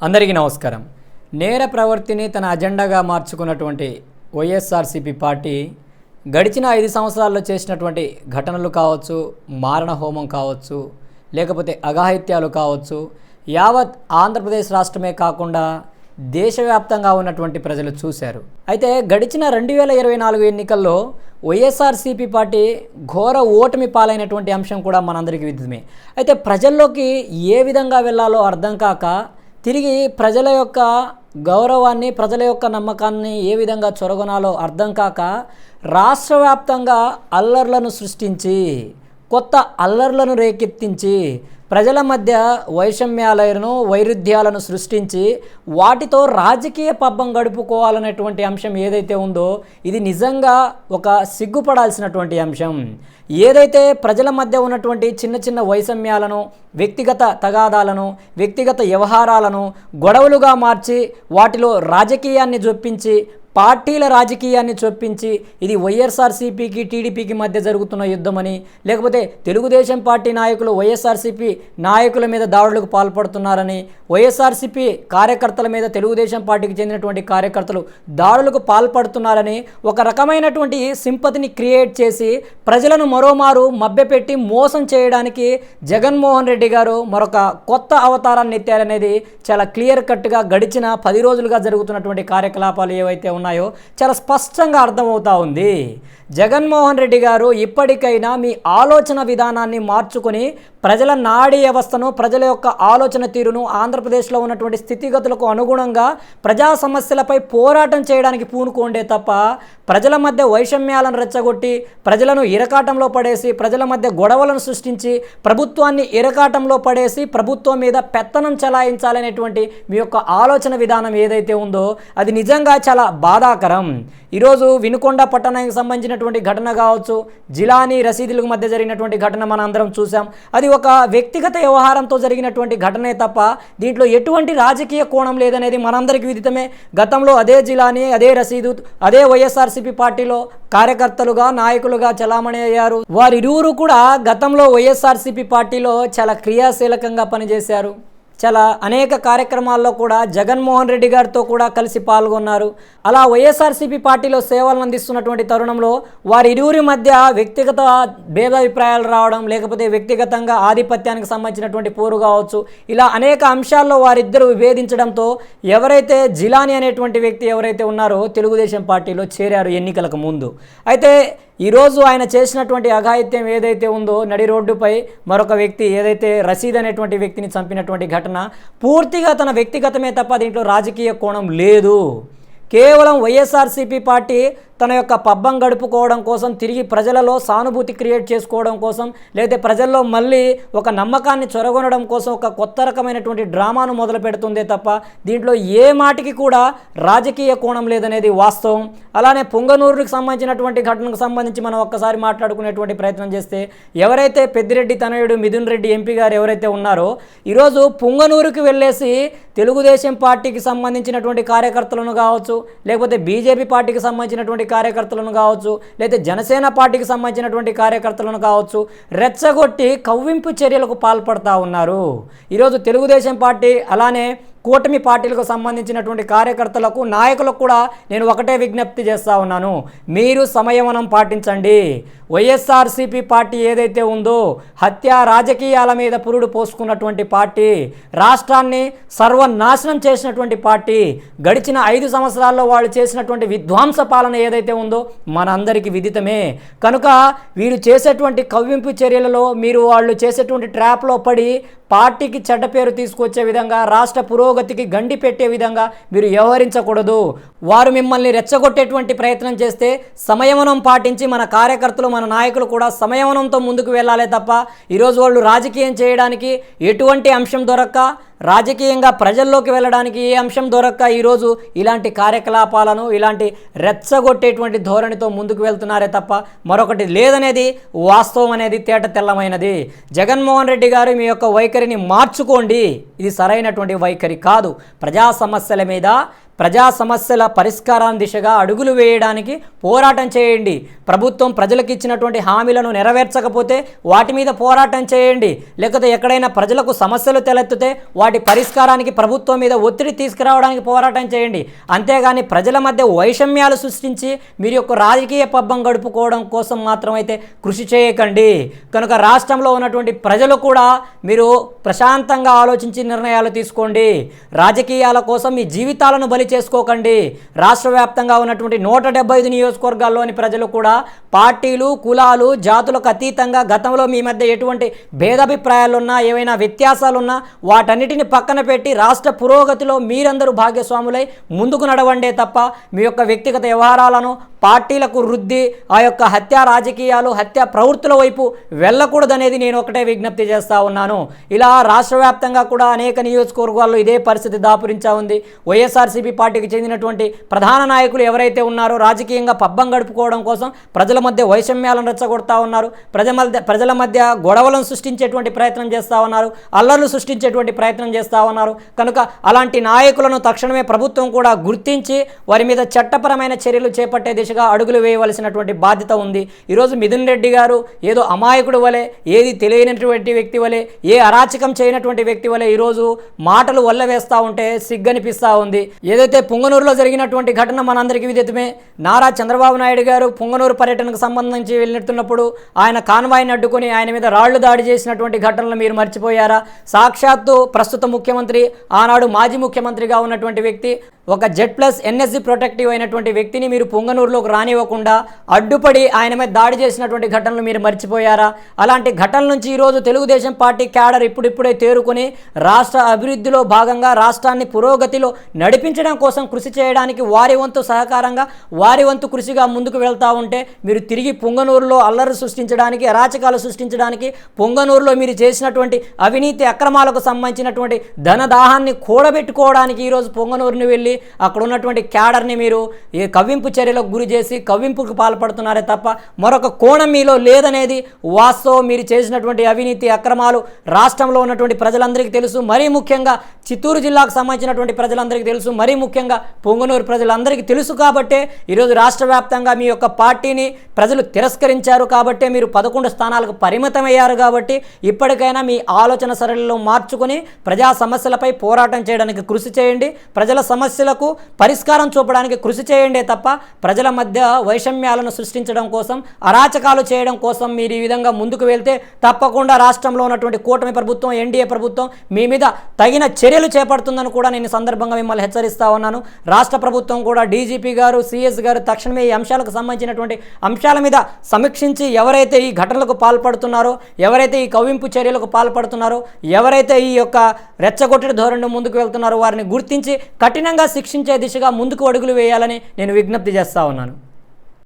అందరికీ నమస్కారం. నేర ప్రవృత్తిని తన అజెండాగా మార్చుకున్నటువంటి వైఎస్ఆర్సీపీ పార్టీ గడిచిన 5 సంవత్సరాల్లో చేసినటువంటి ఘటనలు కావచ్చు, మారణ హోమం కావచ్చు, లేకపోతే అఘాయిత్యాలు కావచ్చు, యావత్ ఆంధ్రప్రదేశ్ రాష్ట్రమే కాకుండా దేశవ్యాప్తంగా ఉన్నటువంటి ప్రజలు చూశారు. అయితే గడిచిన 2024 ఎన్నికల్లో వైఎస్ఆర్సీపీ పార్టీ ఘోర ఓటమి పాలైనటువంటి అంశం కూడా మనందరికీ విదితమే. అయితే ప్రజల్లోకి ఏ విధంగా వెళ్ళాలో అర్థం కాక తిరిగి ప్రజల యొక్క గౌరవాన్ని, ప్రజల యొక్క నమ్మకాన్ని ఏ విధంగా చొరగొనాలో అర్థం కాక రాష్ట్ర వ్యాప్తంగా అల్లర్లను సృష్టించి, కొత్త అల్లర్లను రేకెత్తించి, ప్రజల మధ్య వైషమ్యాలను, వైరుధ్యాలను సృష్టించి వాటితో రాజకీయ పబ్బం గడుపుకోవాలనేటువంటి అంశం ఏదైతే ఉందో ఇది నిజంగా ఒక సిగ్గుపడాల్సినటువంటి అంశం. ఏదైతే ప్రజల మధ్య ఉన్నటువంటి చిన్న చిన్న వైషమ్యాలను, వ్యక్తిగత తగాదాలను, వ్యక్తిగత వ్యవహారాలను గొడవలుగా మార్చి వాటిలో రాజకీయాన్ని జొప్పించి, పార్టీల రాజకీయాన్ని చొప్పించి ఇది వైఎస్ఆర్సీపీకి టీడీపీకి మధ్య జరుగుతున్న యుద్ధమని, లేకపోతే తెలుగుదేశం పార్టీ నాయకులు వైఎస్ఆర్సీపీ నాయకుల మీద దాడులకు పాల్పడుతున్నారని, వైఎస్ఆర్సీపీ కార్యకర్తల మీద తెలుగుదేశం పార్టీకి చెందినటువంటి కార్యకర్తలు దాడులకు పాల్పడుతున్నారని ఒక రకమైనటువంటి సింపతిని క్రియేట్ చేసి ప్రజలను మరోమారు మభ్యపెట్టి మోసం చేయడానికి జగన్మోహన్ రెడ్డి గారు మరొక కొత్త అవతారాన్ని ఎత్తారనేది చాలా క్లియర్ కట్గా గడిచిన 10 రోజులుగా జరుగుతున్నటువంటి కార్యకలాపాలు ఏవైతే ఉన్నాయో చాలా స్పష్టంగా అర్థమవుతా ఉంది. జగన్మోహన్ రెడ్డి గారు ఇప్పటికైనా మీ ఆలోచన విధానాన్ని మార్చుకొని ప్రజల నాడీ వ్యవస్థను, ప్రజల యొక్క ఆలోచన తీరును, ఆంధ్రప్రదేశ్లో ఉన్నటువంటి స్థితిగతులకు అనుగుణంగా ప్రజా సమస్యలపై పోరాటం చేయడానికి పూనుకోండే తప్ప ప్రజల మధ్య వైషమ్యాలను రెచ్చగొట్టి, ప్రజలను ఇరకాటంలో పడేసి, ప్రజల మధ్య గొడవలను సృష్టించి, ప్రభుత్వాన్ని ఇరకాటంలో పడేసి ప్రభుత్వం మీద పెత్తనం చలాయించాలనేటువంటి మీ యొక్క ఆలోచన విధానం ఏదైతే ఉందో అది నిజంగా చాలా బాధాకరం. ఈరోజు వినుకొండ పట్టణానికి సంబంధించినటువంటి ఘటన కావచ్చు, జిలానీ రసీదులకు మధ్య జరిగినటువంటి ఘటన మనం అందరం చూసాం. అది ఒక వ్యక్తిగత వ్యవహారంతో జరిగినటువంటి ఘటనే తప్ప దీంట్లో ఎటువంటి రాజకీయ కోణం లేదనేది మనందరికీ విదితమే. గతంలో అదే జిలానీ, అదే రసీదు, అదే వైఎస్ఆర్సీపీ పార్టీలో కార్యకర్తలుగా, నాయకులుగా చలామణి అయ్యారు. వారిరువురు కూడా గతంలో వైఎస్ఆర్సీపీ పార్టీలో చాలా క్రియాశీలకంగా పనిచేశారు. చాలా అనేక కార్యక్రమాల్లో కూడా జగన్మోహన్ రెడ్డి గారితో కూడా కలిసి పాల్గొన్నారు. అలా వైఎస్ఆర్సీపీ పార్టీలో సేవలను అందిస్తున్నటువంటి తరుణంలో వారి ఇరువురి మధ్య వ్యక్తిగత భేదాభిప్రాయాలు రావడం, లేకపోతే వ్యక్తిగతంగా ఆధిపత్యానికి సంబంధించినటువంటి పోరు కావచ్చు, ఇలా అనేక అంశాల్లో వారిద్దరూ విభేదించడంతో ఎవరైతే జిలానీ అనేటువంటి వ్యక్తి ఎవరైతే ఉన్నారో తెలుగుదేశం పార్టీలో చేరారు ఎన్నికలకు ముందు. అయితే ఈరోజు ఆయన చేసినటువంటి అఘాయిత్యం ఏదైతే ఉందో, నడి రోడ్డుపై మరొక వ్యక్తి ఏదైతే రసీద్ అనేటువంటి వ్యక్తిని చంపినటువంటి ఘటన పూర్తిగా తన వ్యక్తిగతమే తప్ప దీంట్లో రాజకీయ కోణం లేదు. కేవలం వైఎస్ఆర్సీపీ పార్టీ తన యొక్క పబ్బం గడుపుకోవడం కోసం, తిరిగి ప్రజలలో సానుభూతి క్రియేట్ చేసుకోవడం కోసం, లేకపోతే ప్రజల్లో మళ్ళీ ఒక నమ్మకాన్ని చొరగొనడం కోసం ఒక కొత్త రకమైనటువంటి డ్రామాను మొదలు పెడుతుందే తప్ప దీంట్లో ఏ మాటికి కూడా రాజకీయ కోణం లేదనేది వాస్తవం. అలానే పొంగనూరుకి సంబంధించినటువంటి ఘటనకు సంబంధించి మనం ఒక్కసారి మాట్లాడుకునేటువంటి ప్రయత్నం చేస్తే, ఎవరైతే పెద్దిరెడ్డి తనయుడు మిథున్ రెడ్డి ఎంపీ గారు ఎవరైతే ఉన్నారో ఈరోజు పొంగనూరుకి వెళ్ళేసి తెలుగుదేశం పార్టీకి సంబంధించినటువంటి కార్యకర్తలను కావచ్చు, లేకపోతే బీజేపీ పార్టీకి సంబంధించినటువంటి కార్యకర్తలను కావచ్చు, లేదా జనసేన పార్టీకి సంబంధించినటువంటి కార్యకర్తలను కావచ్చు రెచ్చగొట్టి కవ్వింపు చర్యలకు పాల్పడతా ఉన్నారు. ఈరోజు తెలుగుదేశం పార్టీ అలానే కూటమి పార్టీలకు సంబంధించినటువంటి కార్యకర్తలకు, నాయకులకు కూడా నేను ఒకటే విజ్ఞప్తి చేస్తూ ఉన్నాను, మీరు సంయమనం పాటించండి. వైఎస్ఆర్సీపీ పార్టీ ఏదైతే ఉందో హత్య రాజకీయాల మీద పురుడు పోసుకున్నటువంటి పార్టీ, రాష్ట్రాన్ని సర్వనాశనం చేసినటువంటి పార్టీ, గడిచిన 5 సంవత్సరాల్లో వాళ్ళు చేసినటువంటి విధ్వంస పాలన ఏదైతే ఉందో మనందరికీ విదితమే. కనుక వీరు చేసేటువంటి కవ్వింపు చర్యలలో, వాళ్ళు చేసేటువంటి ట్రాప్లో పడి పార్టీకి చెడ్డ పేరు తీసుకొచ్చే విధంగా, రాష్ట్ర పురోగతికి గండి పెట్టే విధంగా మీరు వ్యవహరించకూడదు. వారు మిమ్మల్ని రెచ్చగొట్టేటువంటి ప్రయత్నం చేస్తే సంయమనం పాటించి మన కార్యకర్తలు, మన నాయకులు కూడా సంయమనంతో ముందుకు వెళ్ళాలే తప్ప ఈరోజు వాళ్ళు రాజకీయం చేయడానికి ఎటువంటి అంశం దొరక్క, రాజకీయంగా ప్రజల్లోకి వెళ్ళడానికి ఏ అంశం దొరక్క ఈరోజు ఇలాంటి కార్యకలాపాలను, ఇలాంటి రెచ్చగొట్టేటువంటి ధోరణితో ముందుకు వెళ్తున్నారే తప్ప మరొకటి లేదనేది వాస్తవం అనేది తేట తెల్లమైనది. జగన్మోహన్ రెడ్డి గారు మీ యొక్క వైఖరిని మార్చుకోండి. ఇది సరైనటువంటి వైఖరి కాదు. ప్రజా సమస్యల మీద ప్రజా సమస్యల పరిష్కారం దిశగా అడుగులు వేయడానికి పోరాటం చేయండి. ప్రభుత్వం ప్రజలకు ఇచ్చినటువంటి హామీలను నెరవేర్చకపోతే వాటి మీద పోరాటం చేయండి. లేకపోతే ఎక్కడైనా ప్రజలకు సమస్యలు తలెత్తితే వాటి పరిష్కారానికి ప్రభుత్వం మీద ఒత్తిడి తీసుకురావడానికి పోరాటం చేయండి. అంతేగాని ప్రజల మధ్య వైషమ్యాలు సృష్టించి మీరు యొక్క రాజకీయ పబ్బం గడుపుకోవడం కోసం మాత్రమైతే కృషి చేయకండి. కనుక రాష్ట్రంలో ఉన్నటువంటి ప్రజలు కూడా మీరు ప్రశాంతంగా ఆలోచించి నిర్ణయాలు తీసుకోండి. రాజకీయాల కోసం మీ జీవితాలను బలి చేసుకోకండి. రాష్ట్ర వ్యాప్తంగా ఉన్నటువంటి 175 నియోజకవర్గాల్లోని ప్రజలు కూడా పార్టీలు, కులాలు, జాతులకు అతీతంగా గతంలో మీ మధ్య ఎటువంటి భేదాభిప్రాయాలున్నా, ఏవైనా వ్యత్యాసాలున్నా వాటన్నిటిని పక్కన పెట్టి రాష్ట్ర పురోగతిలో మీరందరూ భాగస్వాములై ముందుకు నడవండే తప్ప మీ యొక్క వ్యక్తిగత వ్యవహారాలను పార్టీలకు రుద్ది ఆ యొక్క హత్యా రాజకీయాలు, హత్యా ప్రవృత్తుల వైపు వెళ్ళకూడదనేది నేను ఒకటే విజ్ఞప్తి చేస్తూ ఉన్నాను. ఇలా రాష్ట్ర వ్యాప్తంగా కూడా అనేక నియోజకవర్గాల్లో ఇదే పరిస్థితి దాపురించా ఉంది. వైఎస్ఆర్సీపీ పార్టీకి చెందినటువంటి ప్రధాన నాయకులు ఎవరైతే ఉన్నారో రాజకీయంగా పబ్బం గడుపుకోవడం కోసం ప్రజల మధ్య వైషమ్యాలను రెచ్చగొడతా ఉన్నారు. ప్రజల మధ్య గొడవలను సృష్టించేటువంటి ప్రయత్నం చేస్తూ ఉన్నారు. అల్లర్లు సృష్టించేటువంటి ప్రయత్నం చేస్తూ ఉన్నారు. కనుక అలాంటి నాయకులను తక్షణమే ప్రభుత్వం కూడా గుర్తించి వారి మీద చట్టపరమైన చర్యలు చేపట్టే దిశగా అడుగులు వేయవలసినటువంటి బాధ్యత ఉంది. ఈరోజు మిథున్ రెడ్డి గారు ఏదో అమాయకుడు వలె, ఏది తెలియనటువంటి వ్యక్తి వలె, ఏ అరాచకం చేయనటువంటి వ్యక్తి వలె ఈరోజు మాటలు వల్ల వేస్తూ ఉంటే సిగ్గనిపిస్తూ ఉంది. ఏదైతే పుంగనూరులో జరిగినటువంటి ఘటన మనందరికీ విదితమే. నారా చంద్రబాబు నాయుడు గారు పుంగనూరు పర్యటనకు సంబంధించి వెళ్ళినప్పుడు ఆయన కాన్వాయ్ని అడ్డుకొని ఆయన మీద రాళ్లు దాడి చేసినటువంటి ఘటనలు మీరు మర్చిపోయారా? సాక్షాత్తు ప్రస్తుత ముఖ్యమంత్రి, ఆనాడు మాజీ ముఖ్యమంత్రిగా ఉన్నటువంటి వ్యక్తి, ఒక Z+NSG ప్రొటెక్టివ్ అయినటువంటి వ్యక్తిని మీరు పుంగనూరులోకి రానివ్వకుండా అడ్డుపడి ఆయన మీద దాడి చేసినటువంటి ఘటనలు మీరు మర్చిపోయారా? అలాంటి ఘటనల నుంచి ఈరోజు తెలుగుదేశం పార్టీ క్యాడర్ ఇప్పుడిప్పుడే తేరుకొని రాష్ట్ర అభివృద్ధిలో భాగంగా రాష్ట్రాన్ని పురోగతిలో నడిపించడం కోసం కృషి చేయడానికి వారి వంతు సహకారంగా, వారి వంతు కృషిగా ముందుకు వెళ్తూ ఉంటే మీరు తిరిగి పుంగనూరులో అల్లరి సృష్టించడానికి, అరాచకాలు సృష్టించడానికి, పుంగనూరులో మీరు చేసినటువంటి అవినీతి అక్రమాలకు సంబంధించినటువంటి ధనదాహాన్ని కూడబెట్టుకోవడానికి ఈరోజు పుంగనూరుని వెళ్ళి అక్కడ ఉన్నటువంటి క్యాడర్ని మీరు ఈ కవ్వింపు చర్యలకు గురి చేసి కవ్వింపుకు పాల్పడుతున్నారే తప్ప మరొక కోణం మీలో లేదనేది వాస్తవం. మీరు చేసినటువంటి అవినీతి అక్రమాలు రాష్ట్రంలో ఉన్నటువంటి ప్రజలందరికీ తెలుసు. మరీ ముఖ్యంగా చిత్తూరు జిల్లాకు సంబంధించినటువంటి ప్రజలందరికీ తెలుసు. మరీ ముఖ్యంగా పొంగనూరు ప్రజలందరికీ తెలుసు. కాబట్టే ఈరోజు రాష్ట్ర వ్యాప్తంగా మీ యొక్క పార్టీని ప్రజలు తిరస్కరించారు. కాబట్టే మీరు 11 స్థానాలకు పరిమితమయ్యారు. కాబట్టి ఇప్పటికైనా మీ ఆలోచన సరళిలో మార్చుకొని ప్రజా సమస్యలపై పోరాటం చేయడానికి కృషి చేయండి. ప్రజల సమస్యలకు పరిష్కారం చూపడానికి కృషి చేయండి తప్ప ప్రజల మధ్య వైషమ్యాలను సృష్టించడం కోసం, అరాచకాలు చేయడం కోసం మీరు ఈ విధంగా ముందుకు వెళ్తే తప్పకుండా రాష్ట్రంలో ఉన్నటువంటి కూటమి ప్రభుత్వం, ఎన్డీఏ ప్రభుత్వం మీ మీద తగిన చర్యలు చేపడుతుందని కూడా నేను సందర్భంగా మిమ్మల్ని హెచ్చరిస్తా ఉన్నాను. రాష్ట్ర ప్రభుత్వం కూడా డీజీపీ గారు, సిఎస్ గారు తక్షణమే ఈ అంశాలకు సంబంధించినటువంటి అంశాల మీద సమీక్షించి ఎవరైతే ఈ ఘటనలకు పాల్పడుతున్నారో, ఎవరైతే ఈ కవ్వింపు చర్యలకు పాల్పడుతున్నారో, ఎవరైతే ఈ యొక్క రెచ్చగొట్టిన ధోరణి ముందుకు వెళ్తున్నారో వారిని గుర్తించి కఠినంగా శిక్షించే దిశగా ముందుకు అడుగులు వేయాలని నేను విజ్ఞప్తి చేస్తా ఉన్నాను.